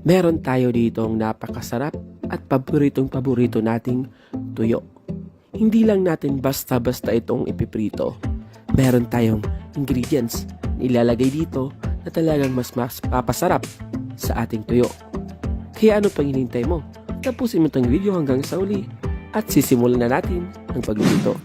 Meron tayo ditong napakasarap at paboritong-paborito nating tuyo. Hindi lang natin basta-basta itong ipiprito. Meron tayong ingredients na ilalagay dito na talagang mas papasarap sa ating tuyo. Kaya ano pang hinihintay mo? Tapusin mo itong video hanggang sa uli at sisimulan na natin ang pagluluto.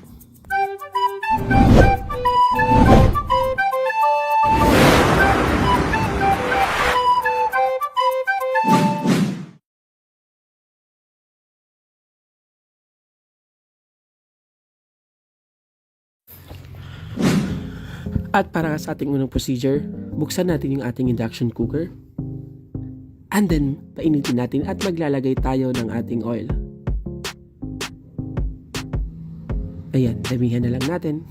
At para sa ating unang procedure, buksan natin yung ating induction cooker. And then, painitin natin at maglalagay tayo ng ating oil. Ayan, damihan na lang natin.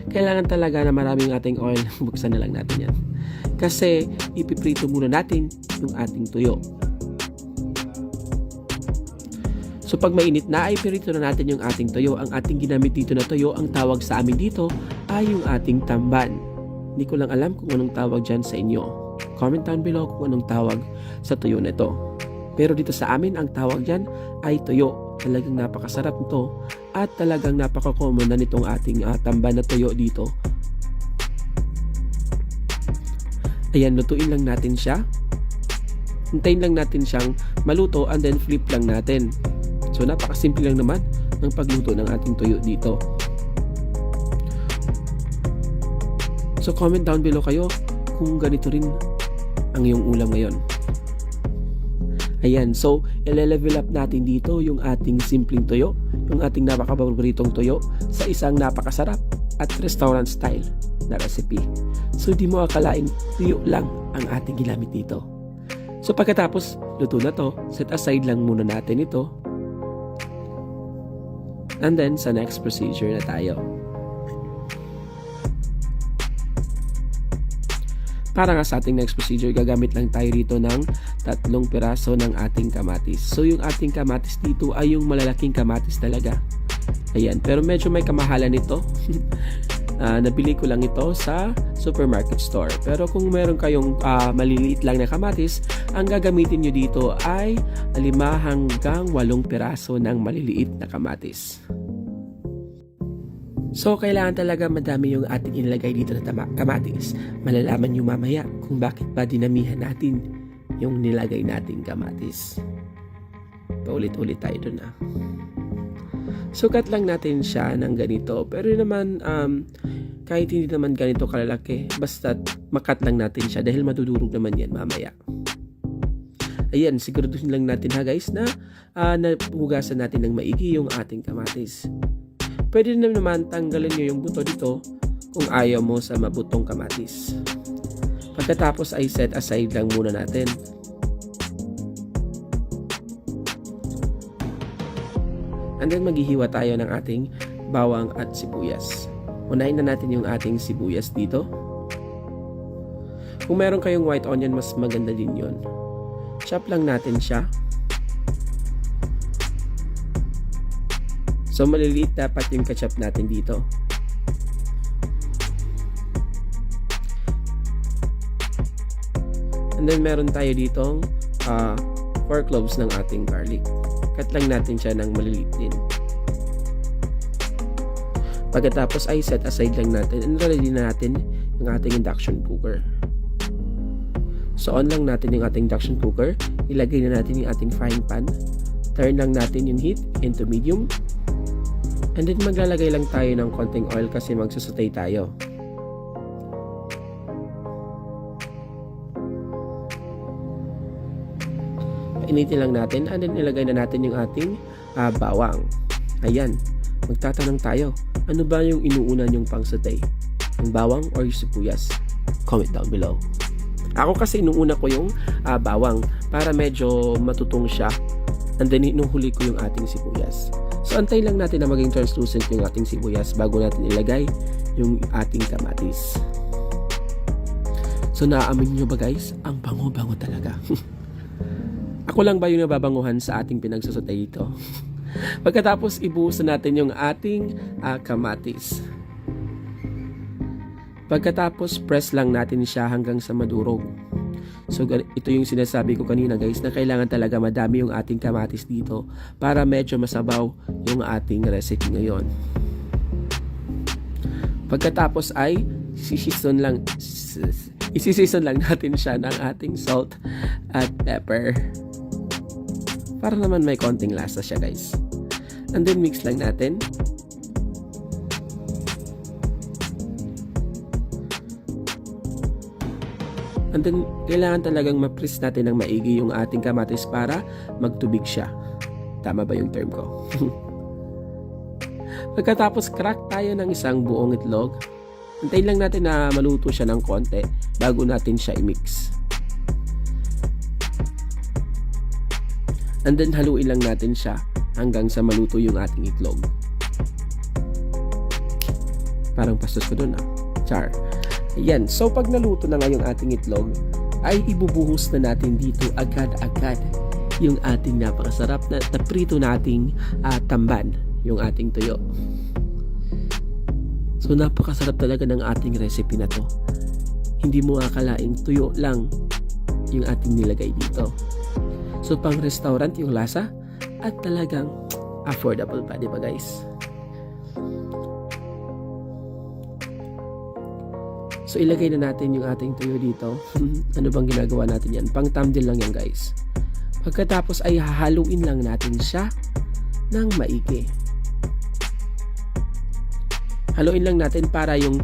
Kailangan talaga na maraming ating oil. Buksan na lang natin yan. Kasi, ipiprito muna natin yung ating tuyo. So pag mainit na, ay pirito na natin yung ating tuyo. Ang ating ginamit dito na tuyo, ang tawag sa amin dito ay yung ating tamban. Hindi ko lang alam kung anong tawag dyan sa inyo. Comment down below kung anong tawag sa tuyo na ito. Pero dito sa amin, ang tawag dyan ay tuyo. Talagang napakasarap nito at talagang napaka-common na nitong ating tamban na tuyo dito. Ayan, lutuin lang natin siya. Hintayin lang natin siyang maluto and then flip lang natin. So napakasimple lang naman ng pagluto ng ating tuyo dito. So comment down below kayo kung ganito rin ang iyong ulam ngayon. Ayan, so ile-level up natin dito yung ating simpleng tuyo, yung ating napakapaboritong tuyo sa isang napakasarap at restaurant style na recipe. So di mo akalaing tuyo lang ang ating ginamit dito. So pagkatapos luto na to, set aside lang muna natin ito. And then, sa next procedure na tayo. Para nga sa ating next procedure, gagamit lang tayo rito ng 3 piraso ng ating kamatis. So, yung ating kamatis dito ay yung malalaking kamatis talaga. Ayan, pero medyo may kamahalan ito. Nabili ko lang ito sa supermarket store. Pero kung meron kayong maliliit lang na kamatis, ang gagamitin nyo dito ay 5 hanggang 8 piraso ng maliliit na kamatis. So, kailangan talaga madami yung ating inilagay dito na kamatis. Malalaman nyo mamaya kung bakit ba dinamihan natin yung nilagay nating kamatis. Paulit-ulit tayo dun Sukat lang natin siya ng ganito. Pero naman, kahit hindi naman ganito kalalaki, basta makat lang natin siya dahil madudurog naman yan mamaya. Ayan, siguraduhin lang natin guys na nahugasan natin ng maigi yung ating kamatis. Pwede naman tanggalin nyo yung buto dito kung ayaw mo sa mabutong kamatis. Pagkatapos ay set aside lang muna natin. And then maghihiwa tayo ng ating bawang at sibuyas. Unahin na natin yung ating sibuyas dito. Kung meron kayong white onion, mas maganda din yun. Chop lang natin siya. So maliliit dapat yung ketchup natin dito. And then meron tayo ditong 4 cloves ng ating garlic. Cut lang natin siya ng maliliit din. Pagkatapos ay set aside lang natin and ready na natin yung ating induction cooker. So on lang natin yung ating induction cooker. Ilagay na natin yung ating frying pan. Turn lang natin yung heat into medium. And then maglalagay lang tayo ng konting oil kasi magsusutay tayo. Painitin lang natin and then ilagay na natin yung ating bawang. Ayan, magtatanong tayo, ano ba yung inuuna yung pangsutay? Yung bawang or yung sibuyas? Comment down below. Ako kasi inuuna ko yung bawang para medyo matutong siya and then inuhuli ko yung ating sibuyas. So, antay lang natin na maging translucent yung ating sibuyas bago natin ilagay yung ating kamatis. So, naaamin nyo ba guys? Ang bango-bango talaga. Ako lang ba yung nababanguhan sa ating pinagsusutay ito? Pagkatapos, ibuhusan natin yung ating kamatis. Pagkatapos, press lang natin siya hanggang sa madurog. So ito yung sinasabi ko kanina guys, na kailangan talaga madami yung ating kamatis dito para medyo masabaw yung ating recipe ngayon. Pagkatapos ay isisison lang natin siya ng ating salt at pepper para naman may konting lasa siya guys. And then mix lang natin. And then kailangan talagang ma-press natin ng maigi yung ating kamatis para magtubig siya. Tama ba yung term ko? Pagkatapos crack tayo ng isang buong itlog. Antayin lang natin na maluto siya ng konti bago natin siya i-mix. And then haluin lang natin siya hanggang sa maluto yung ating itlog. Parang pastos ko dun Char. Ayan. So pag naluto na nga yung ating itlog, ay ibubuhos na natin dito agad-agad yung ating napakasarap na prito nating tamban, yung ating tuyo. So napakasarap talaga ng ating recipe na to. Hindi mo akalaing tuyo lang yung ating nilagay dito. So pang restaurant yung lasa at talagang affordable pa, di ba guys? So ilagay na natin yung ating tuyo dito. Ano bang ginagawa natin yan? Pang thumbnail lang yan guys. Pagkatapos ay hahaluin lang natin siya ng maigi. Haluin lang natin para yung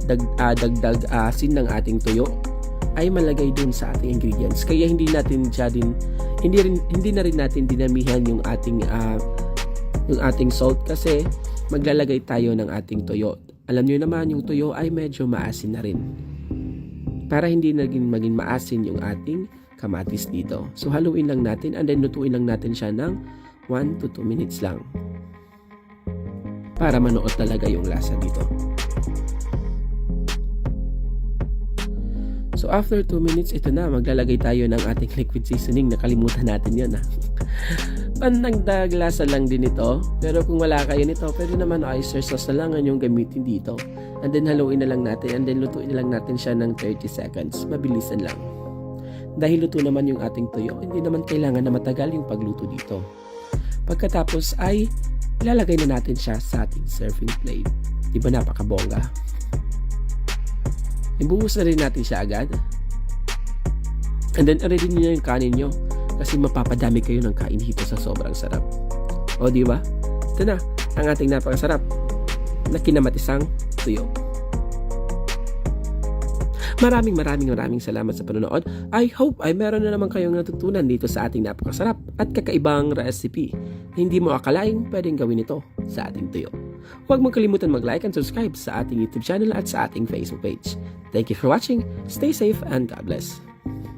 dagdag asin ng ating tuyo ay malagay dun sa ating ingredients. Kaya hindi na rin natin dinamihan yung ating salt kasi maglalagay tayo ng ating tuyo. Alam niyo naman yung tuyo ay medyo maasin na rin. Para hindi maging maasin yung ating kamatis dito. So haluin lang natin and then lutuin lang natin siya ng 1 to 2 minutes lang. Para manuot talaga yung lasa dito. So after 2 minutes, ito na, maglalagay tayo ng ating liquid seasoning. Nakalimutan natin yun Pandagdag lasa lang din ito. Pero kung wala kayo nito, pwede naman oyster sauce na lang ang yung gamitin dito. And then haluin na lang natin and then lutuin na lang natin siya ng 30 seconds. Mabilisan lang. Dahil luto naman yung ating tuyo, hindi naman kailangan na matagal yung pagluto dito. Pagkatapos ay ilalagay na natin siya sa ating serving plate. Diba napakabongga? Ibuhos na rin natin siya agad. And then ready niyo yung kanin nyo kasi mapapadami kayo ng kain dito sa sobrang sarap. O diba? Ito na ang ating napakasarap na kinamatisang tuyo. Maraming salamat sa panonood. I hope ay meron na naman kayong natutunan dito sa ating napakasarap at kakaibang recipe na hindi mo akalaing pwedeng gawin ito sa ating tuyo. Huwag mong kalimutan mag-like and subscribe sa ating YouTube channel at sa ating Facebook page. Thank you for watching. Stay safe and God bless.